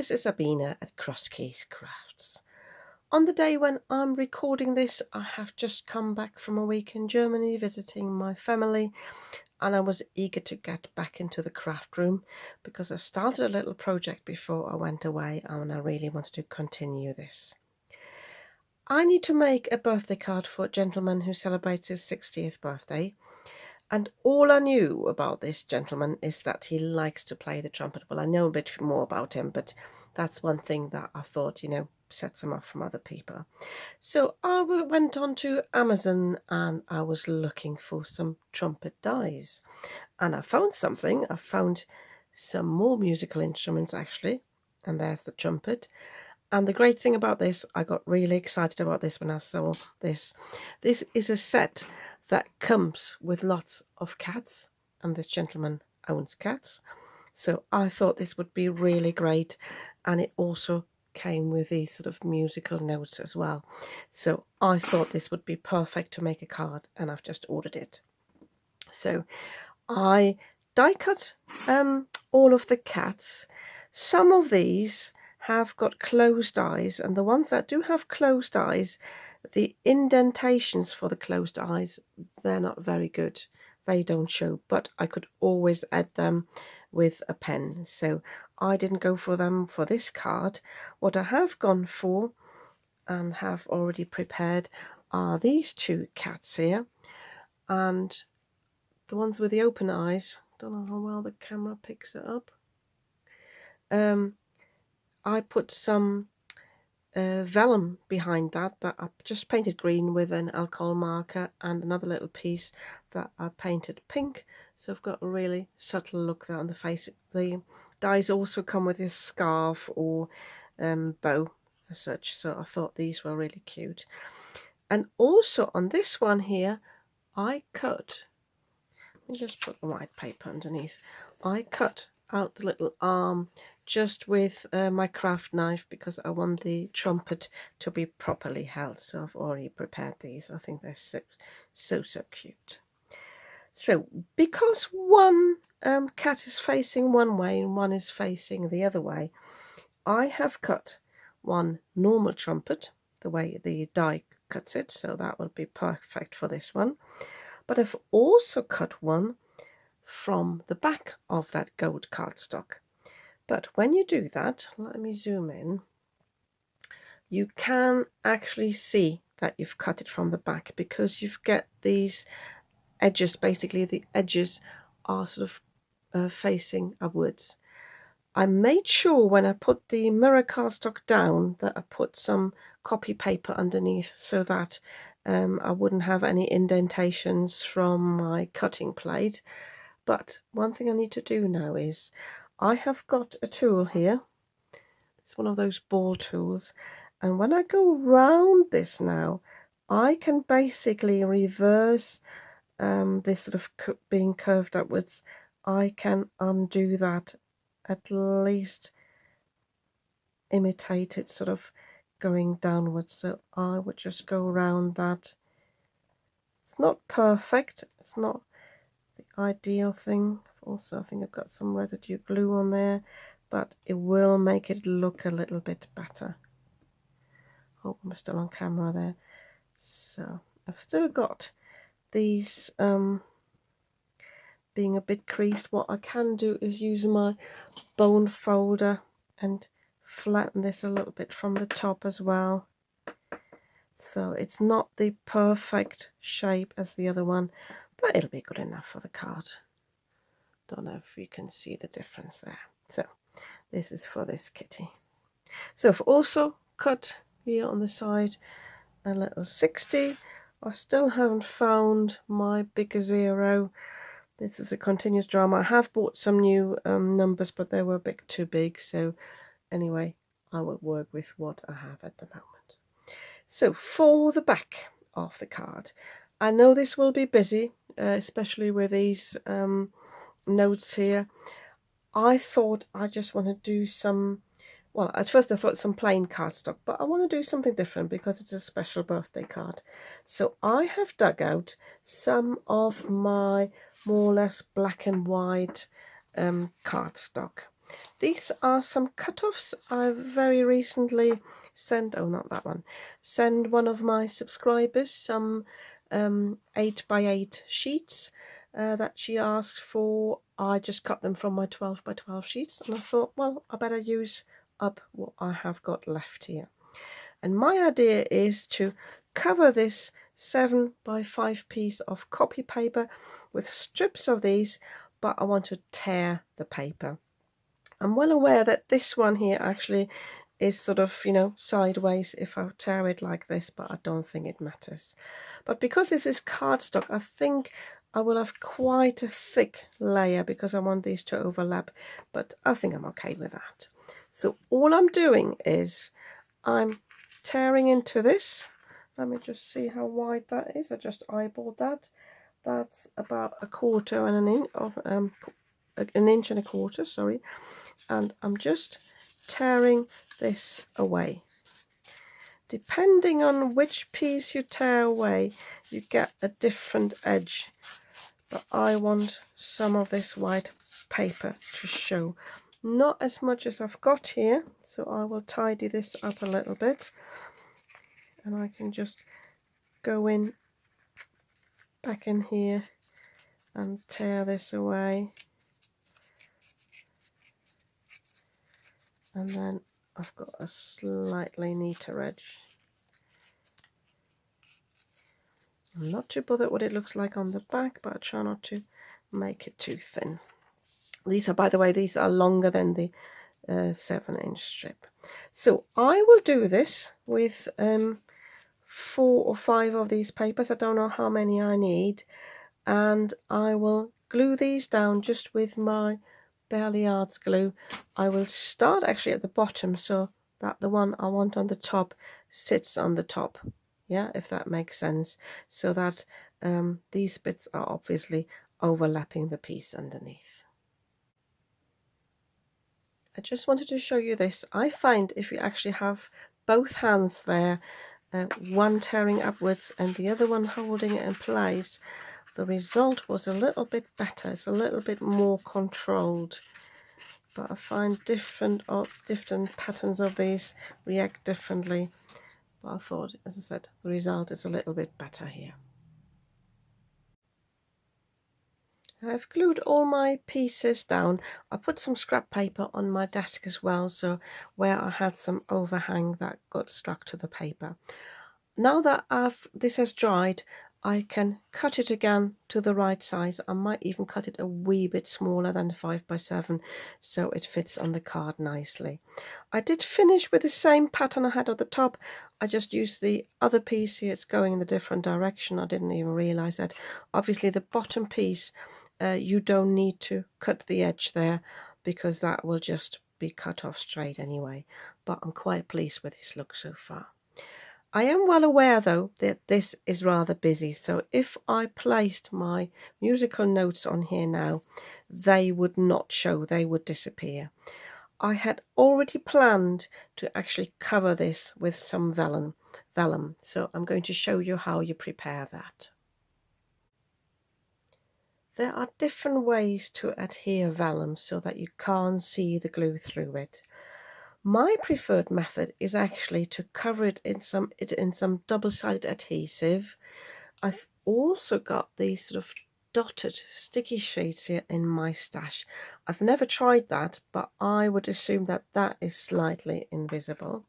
this is Sabina at Crosskeys Crafts. On the day when I'm recording this, I have just come back from a week in Germany visiting my family, and I was eager to get back into the craft room because I started a little project before I went away and I really wanted to continue this. I need to make a birthday card for a gentleman who celebrates his 60th birthday. And all I knew about this gentleman is that he likes to play the trumpet. Well, I know a bit more about him, but that's one thing that I thought, sets him off from other people. So I went on to Amazon and I was looking for some trumpet dies. And I found something. I found some more musical instruments, actually. And there's the trumpet. And the great thing about this, I got really excited about this when I saw this. This is a set that comes with lots of cats, and this gentleman owns cats. So I thought this would be really great, and it also came with these sort of musical notes as well. So I thought this would be perfect to make a card, and I've just ordered it. So I die cut all of the cats. Some of these have got closed eyes, and the ones that do have closed eyes, the indentations for the closed eyes, they're not very good. They don't show, but I could always add them with a pen. So I didn't go for them for this card. What I have gone for and have already prepared are these two cats here. And the ones with the open eyes, don't know how well the camera picks it up. I put some vellum behind that I just painted green with an alcohol marker, and another little piece that I painted pink. So I've got a really subtle look there on the face. The dies also come with this scarf or bow as such, so I thought these were really cute. And also on this one here, I cut, let me just put the white paper underneath, I cut out the little arm just with my craft knife because I want the trumpet to be properly held. So I've already prepared these. I think they're so cute. So because one cat is facing one way and one is facing the other way, I have cut one normal trumpet the way the die cuts it, so that will be perfect for this one. But I've also cut one from the back of that gold cardstock. But when you do that, let me zoom in, you can actually see that you've cut it from the back because you've got these edges, basically the edges are sort of facing upwards. I made sure when I put the mirror cardstock down that I put some copy paper underneath so that I wouldn't have any indentations from my cutting plate. But one thing I need to do now is I have got a tool here. It's one of those ball tools. And when I go round this now, I can basically reverse this sort of being curved upwards. I can undo that, at least imitate it sort of going downwards. So I would just go around that. It's not perfect. It's not the ideal thing. Also, I think I've got some residue glue on there, but it will make it look a little bit better. Hope I'm still on camera there. So I've still got these being a bit creased. What I can do is use my bone folder and flatten this a little bit from the top as well. So it's not the perfect shape as the other one, but it'll be good enough for the card. Don't know if you can see the difference there. So this is for this kitty. So I've also cut here on the side a little 60. I still haven't found my bigger 0. This is a continuous drama. I have bought some new numbers, but they were a bit too big. So anyway, I will work with what I have at the moment. So for the back of the card, I know this will be busy, especially with these notes here. I thought I just want to do some, well, at first I thought some plain cardstock, but I want to do something different because it's a special birthday card. So I have dug out some of my more or less black and white cardstock. These are some cut-offs I very recently sent, oh not that one, send one of my subscribers some 8x8 sheets that she asked for. I just cut them from my 12x12 sheets, and I thought, well, I better use up what I have got left here. And my idea is to cover this 7x5 piece of copy paper with strips of these, but I want to tear the paper. I'm well aware that this one here actually is sort of, you know, sideways if I tear it like this, but I don't think it matters. But because this is cardstock, I think I will have quite a thick layer because I want these to overlap, but I think I'm okay with that. So all I'm doing is I'm tearing into this. Let me just see how wide that is. I just eyeballed that. That's about a quarter and an inch and a quarter, sorry. And I'm just tearing this away. Depending on which piece you tear away, you get a different edge. But I want some of this white paper to show. Not as much as I've got here, so I will tidy this up a little bit. And I can just go in, back in here and tear this away. And then I've got a slightly neater edge. I'm not too bothered what it looks like on the back, but I try not to make it too thin. These are, by the way, these are longer than the 7-inch strip. So I will do this with 4 or 5 of these papers. I don't know how many I need. And I will glue these down just with my Berliard's glue. I will start actually at the bottom so that the one I want on the top sits on the top, yeah, if that makes sense, so that these bits are obviously overlapping the piece underneath. I just wanted to show you this. I find if you actually have both hands there, one tearing upwards and the other one holding it in place, the result was a little bit better. It's a little bit more controlled. But I find different patterns of these react differently. But I thought, as I said, the result is a little bit better here. I've glued all my pieces down. I put some scrap paper on my desk as well, so where I had some overhang that got stuck to the paper. Now that this has dried, I can cut it again to the right size. I might even cut it a wee bit smaller than 5x7 so it fits on the card nicely. I did finish with the same pattern I had at the top. I just used the other piece here. It's going in the different direction. I didn't even realize that. Obviously the bottom piece, you don't need to cut the edge there because that will just be cut off straight anyway. But I'm quite pleased with this look so far. I am well aware though that this is rather busy, so if I placed my musical notes on here now, they would not show, they would disappear. I had already planned to actually cover this with some vellum, so I'm going to show you how you prepare that. There are different ways to adhere vellum so that you can't see the glue through it. My preferred method is actually to cover it in some double-sided adhesive. I've also got these sort of dotted sticky sheets here in my stash. I've never tried that, but I would assume that that is slightly invisible.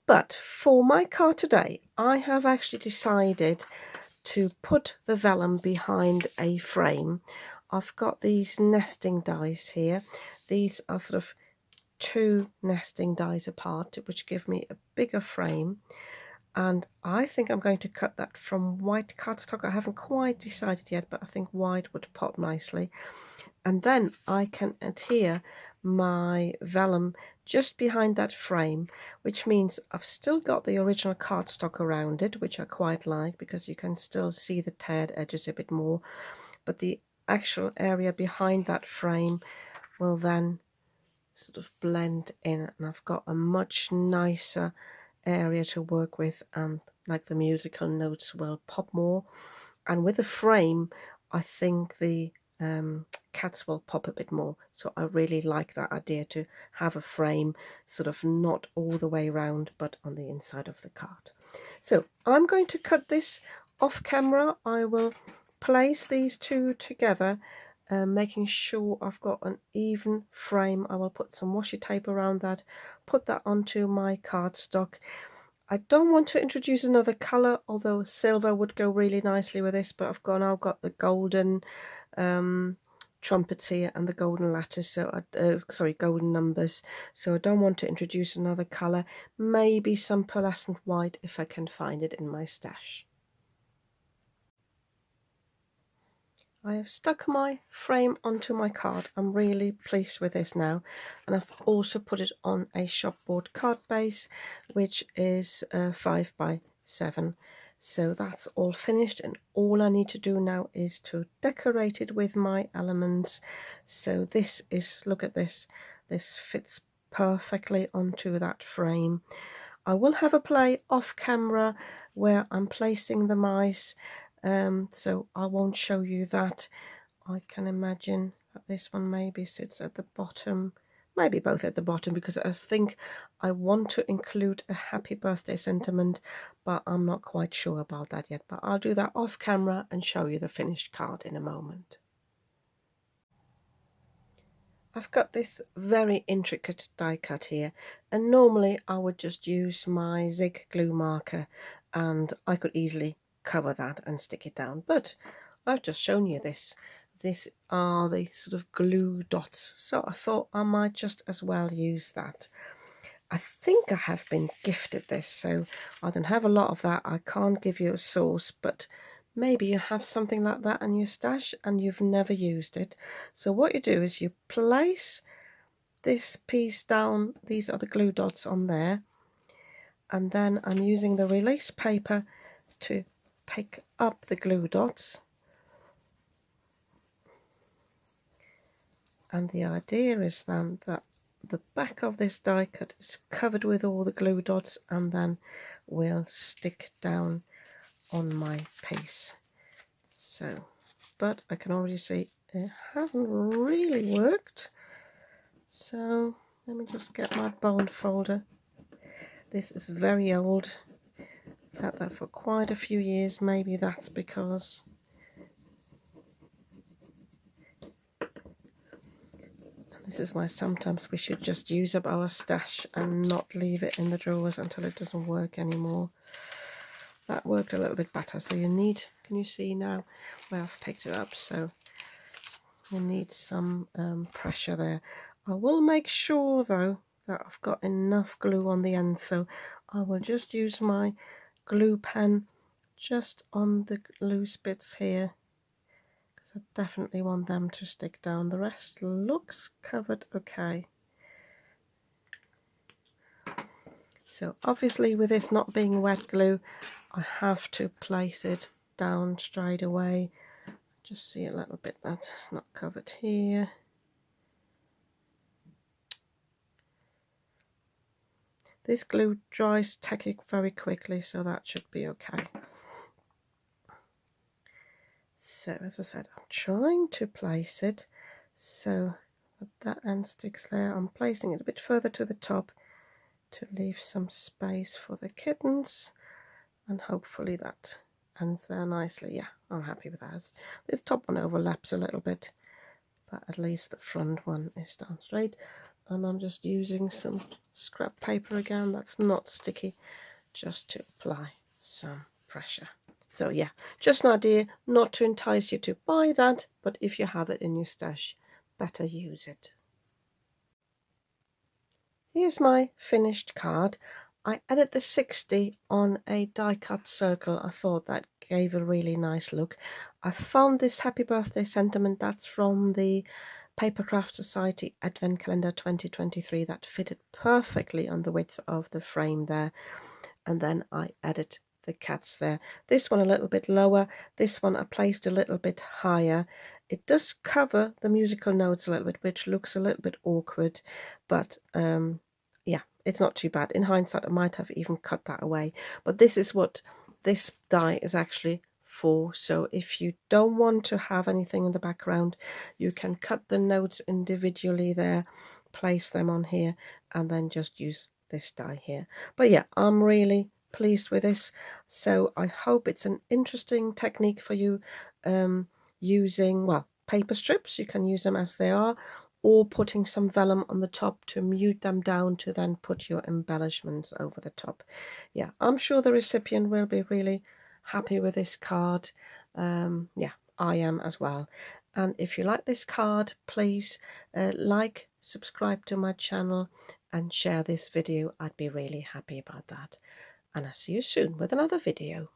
But for my card today, I have actually decided to put the vellum behind a frame. I've got these nesting dies here. These are sort of 2 nesting dies apart, which give me a bigger frame, and I think I'm going to cut that from white cardstock. I haven't quite decided yet, but I think white would pop nicely. And then I can adhere my vellum just behind that frame, which means I've still got the original cardstock around it, which I quite like because you can still see the teared edges a bit more, but the actual area behind that frame will then sort of blend in, and I've got a much nicer area to work with, and like the musical notes will pop more. And with the frame, I think the cats will pop a bit more. So I really like that idea to have a frame sort of not all the way around but on the inside of the card. So I'm going to cut this off camera. I will place these two together, making sure I've got an even frame. I will put some washi tape around that, put that onto my cardstock. I don't want to introduce another colour, although silver would go really nicely with this, but I've got the golden trumpets here and the golden lattice, so sorry, golden numbers, so I don't want to introduce another colour. Maybe some pearlescent white if I can find it in my stash. I have stuck my frame onto my card. I'm really pleased with this now, and I've also put it on a shopboard card base, which is 5 by 7. So that's all finished, and all I need to do now is to decorate it with my elements. So this is, look at this, this fits perfectly onto that frame. I will have a play off camera where I'm placing the mice, so I won't show you that. I can imagine that this one maybe sits at the bottom, maybe both at the bottom, because I think I want to include a happy birthday sentiment, but I'm not quite sure about that yet. But I'll do that off camera and show you the finished card in a moment. I've got this very intricate die cut here, and normally I would just use my zig glue marker and I could easily cover that and stick it down, but I've just shown you this. These are the sort of glue dots, so I thought I might just as well use that. I think I have been gifted this, so I don't have a lot of that. I can't give you a source, but maybe you have something like that in your stash and you've never used it. So what you do is you place this piece down, these are the glue dots on there, and then I'm using the release paper to pick up the glue dots. And the idea is then that the back of this die cut is covered with all the glue dots, and then will stick down on my piece. So, but I can already see it hasn't really worked. So let me just get my bone folder. This is very old. I've had that for quite a few years. Maybe that's because this is why sometimes we should just use up our stash and not leave it in the drawers until it doesn't work anymore. That worked a little bit better. So you need, can you see now where I've picked it up? So you need some pressure there. I will make sure though that I've got enough glue on the end, so I will just use my glue pen just on the loose bits here, because I definitely want them to stick down. The rest looks covered okay. So obviously with this not being wet glue, I have to place it down straight away. Just see a little bit that's not covered here. This glue dries tacky very quickly, so that should be okay. So as I said, I'm trying to place it so that end sticks there. I'm placing it a bit further to the top to leave some space for the kittens, and hopefully that ends there nicely. Yeah, I'm happy with that. This top one overlaps a little bit, but at least the front one is down straight. And I'm just using some scrap paper again that's not sticky, just to apply some pressure. So yeah, just an idea, not to entice you to buy that, but if you have it in your stash, better use it. Here's my finished card. I added the 60 on a die cut circle. I thought that gave a really nice look. I found this happy birthday sentiment that's from the Papercraft Society Advent Calendar 2023 that fitted perfectly on the width of the frame there. And then I added the cats there. This one a little bit lower, this one I placed a little bit higher. It does cover the musical notes a little bit, which looks a little bit awkward, but yeah, it's not too bad. In hindsight, I might have even cut that away, but this is what this die is actually for. So if you don't want to have anything in the background, you can cut the notes individually there, place them on here, and then just use this die here. But yeah, I'm really pleased with this, so I hope it's an interesting technique for you, using, well, paper strips. You can use them as they are, or putting some vellum on the top to mute them down to then put your embellishments over the top. Yeah, I'm sure the recipient will be really happy with this card. Yeah, I am as well. And if you like this card, please like, subscribe to my channel, and share this video. I'd be really happy about that. And I'll see you soon with another video.